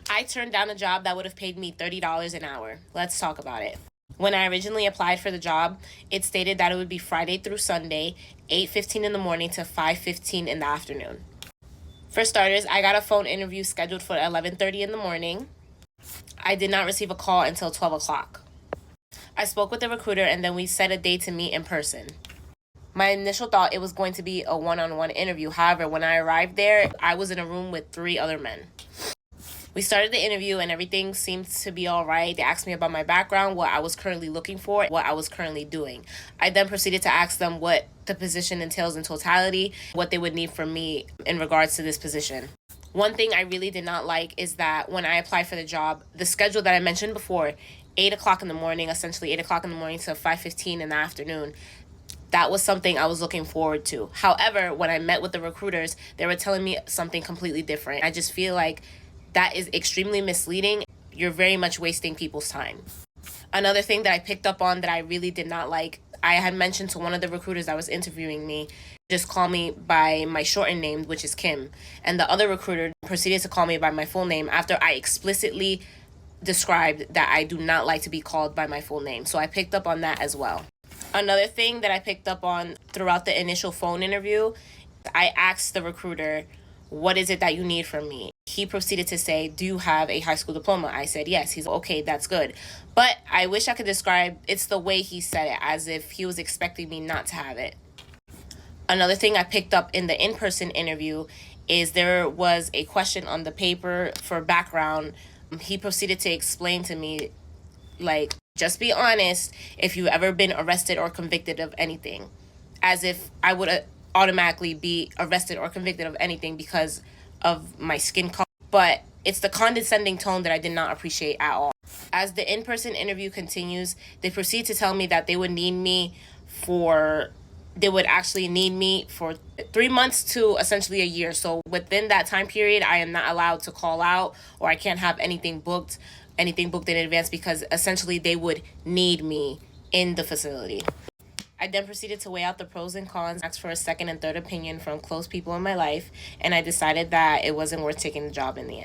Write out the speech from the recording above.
I turned down a job that would have paid me $30 an hour. Let's talk about it. When I originally applied for the job, it stated that it would be Friday through Sunday, 8:15 in the morning to 5:15 in the afternoon. For starters, I got a phone interview scheduled for 11:30 in the morning. I did not receive a call until 12 o'clock. I spoke with the recruiter and then we set a date to meet in person. My initial thought it was going to be a one-on-one interview. However, when I arrived there, I was in a room with 3 other men. We started the interview and everything seemed to be all right. They asked me about my background, what I was currently looking for, what I was currently doing. I then proceeded to ask them what the position entails in totality, what they would need from me in regards to this position. One thing I really did not like is that when I applied for the job, the schedule that I mentioned before, 8 o'clock in the morning, essentially 8 o'clock in the morning to 5:15 in the afternoon, that was something I was looking forward to. However, when I met with the recruiters, they were telling me something completely different. I just feel like that is extremely misleading. You're very much wasting people's time. Another thing that I picked up on that I really did not like, I had mentioned to one of the recruiters that was interviewing me, just call me by my shortened name, which is Kim. And the other recruiter proceeded to call me by my full name after I explicitly described that I do not like to be called by my full name. So I picked up on that as well. Another thing that I picked up on throughout the initial phone interview, I asked the recruiter, what is it that you need from me? He proceeded to say, do you have a high school diploma? I said, yes. He's okay, that's good. But I wish I could describe, it's the way he said it, as if he was expecting me not to have it. Another thing I picked up in the in-person interview is there was a question on the paper for background. He proceeded to explain to me, like, just be honest if you've ever been arrested or convicted of anything. As if I would automatically be arrested or convicted of anything because of my skin color. But it's the condescending tone that I did not appreciate at all. As the in-person interview continues, they proceed to tell me that they would actually need me for 3 months to essentially a year. So within that time period, I am not allowed to call out or I can't have anything booked in advance because essentially they would need me in the facility. I then proceeded to weigh out the pros and cons, ask for a second and third opinion from close people in my life, and I decided that it wasn't worth taking the job in the end.